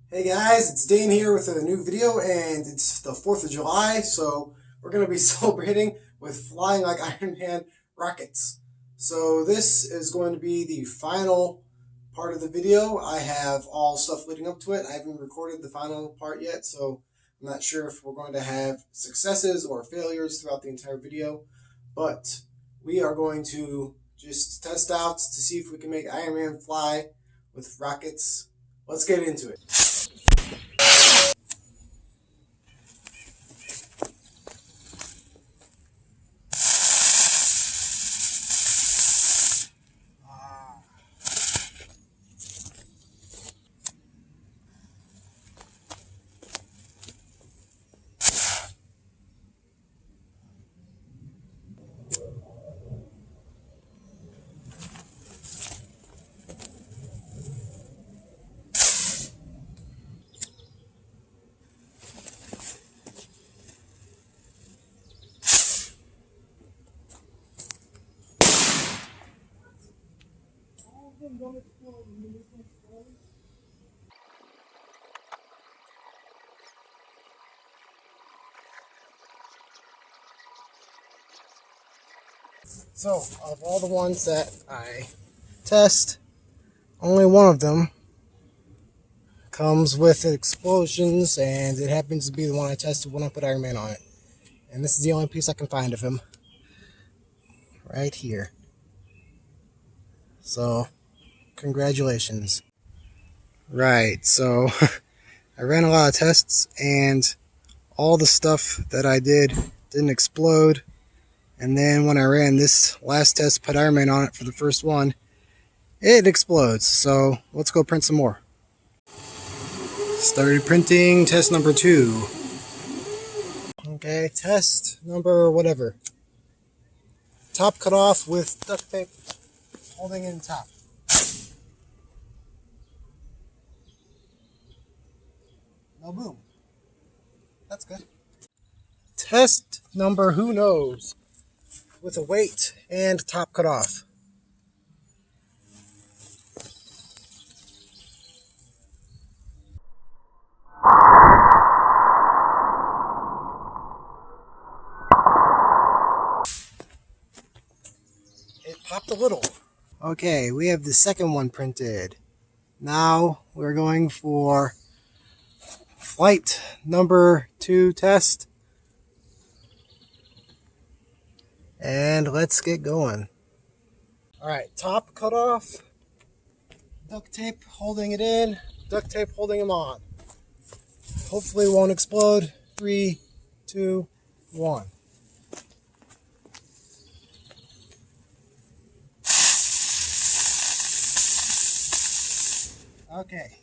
Hey guys, it's Dane here with a new video, and it's the 4th of July, so we're going to be celebrating with flying like Iron Man rockets. So this is going to be the final part of the video. I have all stuff leading up to it. I haven't recorded the final part yet, so I'm not sure if we're going to have successes or failures throughout the entire video, but we are going to just test out to see if we can make Iron Man fly with rockets. Let's get into it. So, of all the ones that I test, only one of them comes with explosions, and it happens to be the one I tested when I put Iron Man on it. And this is the only piece I can find of him. Right here. So, congratulations. Right, so I ran a lot of tests, and all the stuff that I did didn't explode. And then when I ran this last test, put Iron Man on it for the first one, it explodes. So let's go print some more. Started printing test number 2. Okay, test number whatever. Top cut off with duct tape holding in top. No boom. That's good. Test number who knows with a weight and top cut off. It popped a little. Okay, we have the second one printed. Now we're going for flight number 2 test. And let's get going. Alright, top cut off, duct tape holding it in, duct tape holding him on. Hopefully it won't explode. 3, 2, 1. Okay.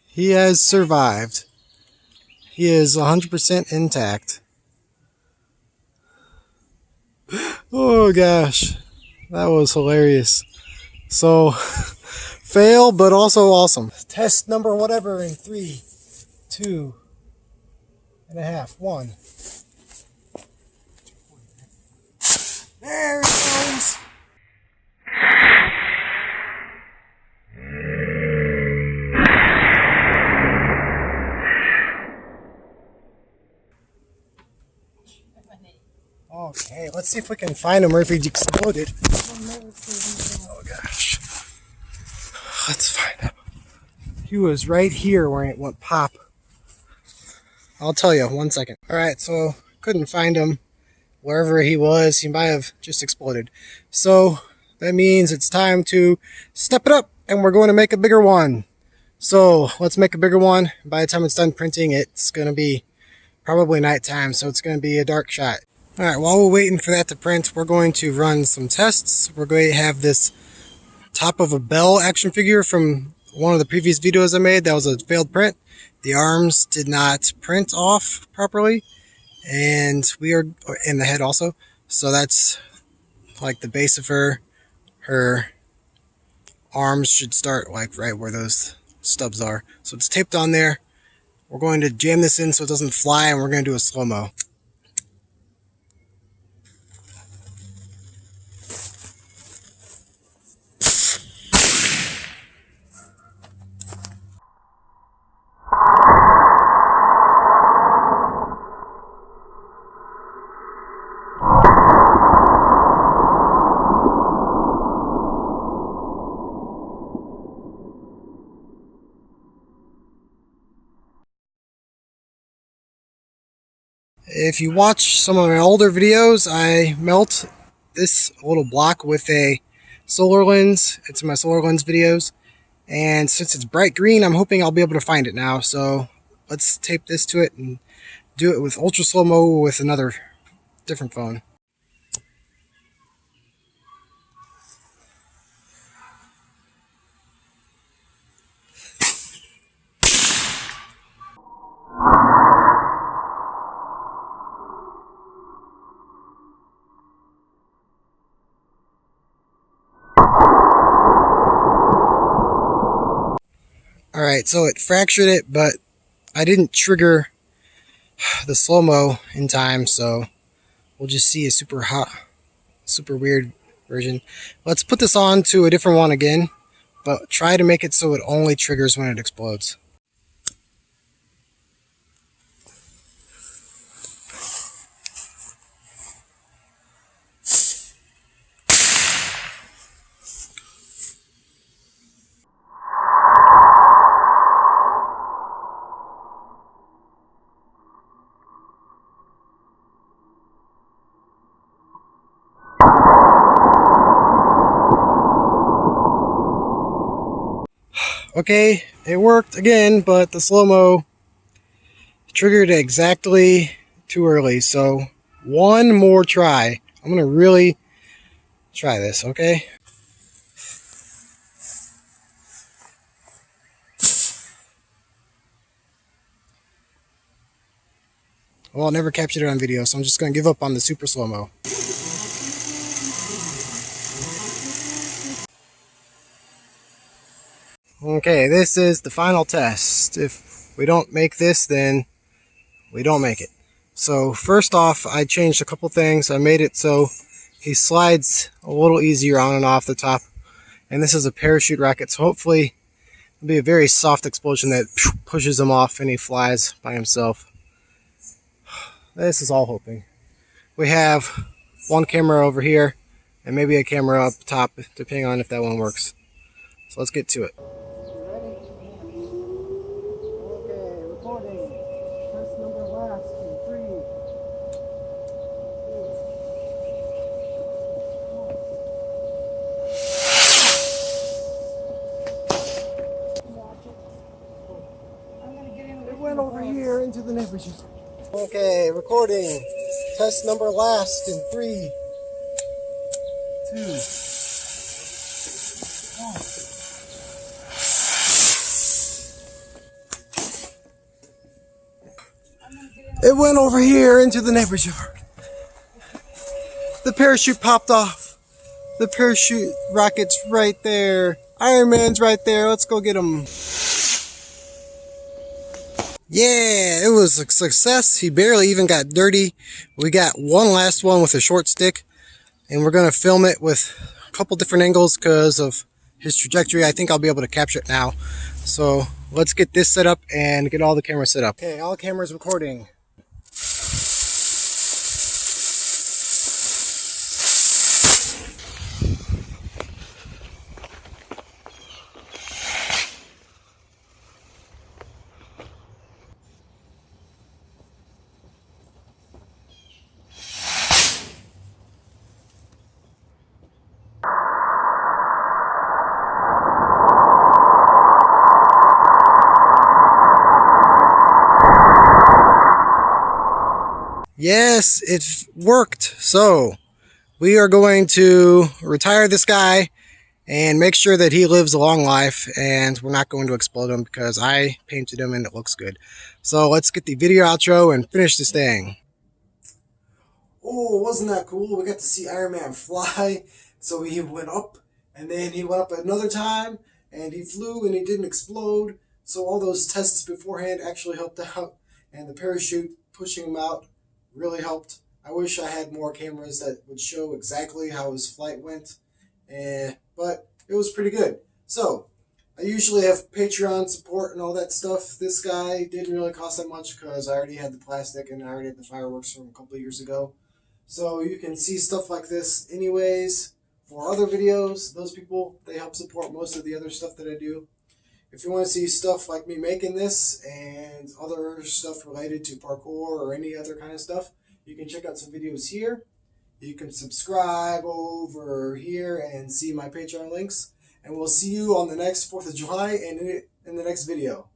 He has survived. He is 100% intact. Oh gosh, that was hilarious. So, fail, but also awesome. Test number whatever in 3, 2 and a half, 1. There it goes. Okay, let's see if we can find him or if he exploded. Oh gosh. Let's find him. He was right here where it went pop. I'll tell you, 1 second. Alright, so couldn't find him. Wherever he was, he might have just exploded. So that means it's time to step it up, and we're going to make a bigger one. So let's make a bigger one. By the time it's done printing, it's going to be probably nighttime, so it's going to be a dark shot. Alright, while we're waiting for that to print, we're going to run some tests. We're going to have this top of a bell action figure from one of the previous videos I made. That was a failed print. The arms did not print off properly, and we are in the head also. So that's like the base of her. Her arms should start like right where those stubs are. So it's taped on there. We're going to jam this in so it doesn't fly, and we're going to do a slow-mo. If you watch some of my older videos, I melt this little block with a solar lens. It's in my solar lens videos. And since it's bright green, I'm hoping I'll be able to find it now. So let's tape this to it and do it with ultra slow-mo with another different phone. Alright, so it fractured it, but I didn't trigger the slow-mo in time, so we'll just see a super weird version. Let's put this on to a different one again, but try to make it so it only triggers when it explodes. Okay, it worked again, but the slow-mo triggered exactly too early. So one more try. I'm going to really try this, okay? Well, I never captured it on video, so I'm just going to give up on the super slow-mo. Okay, this is the final test. If we don't make this, then we don't make it. So first off, I changed a couple things. I made it so he slides a little easier on and off the top. And this is a parachute rocket, so hopefully it'll be a very soft explosion that pushes him off and he flies by himself. This is all hoping. We have one camera over here and maybe a camera up top, depending on if that one works. So let's get to it. It went over here into the neighborhood. Okay, recording. Test number last in 3, 2, 1. It went over here into the neighbor's yard. The parachute popped off. The parachute rocket's right there. Iron Man's right there. Let's go get him. Yeah, it was a success. He barely even got dirty. We got one last one with a short stick, and we're going to film it with a couple different angles because of his trajectory. I think I'll be able to capture it now. So let's get this set up and get all the cameras set up. Okay, all cameras recording. Yes, it worked. So we are going to retire this guy and make sure that he lives a long life, and we're not going to explode him because I painted him and it looks good. So let's get the video outro and finish this thing. Oh, wasn't that cool? We got to see Iron Man fly. So he went up, and then he went up another time, and he flew, and he didn't explode. So all those tests beforehand actually helped out, and the parachute pushing him out really helped. I wish I had more cameras that would show exactly how his flight went, but it was pretty good. So I usually have Patreon support and all that stuff. This guy didn't really cost that much because I already had the plastic and I already had the fireworks from a couple of years ago. So you can see stuff like this anyways for other videos. Those people, they help support most of the other stuff that I do. If you want to see stuff like me making this and other stuff related to parkour or any other kind of stuff, you can check out some videos here. You can subscribe over here and see my Patreon links. And we'll see you on the next 4th of July and in the next video.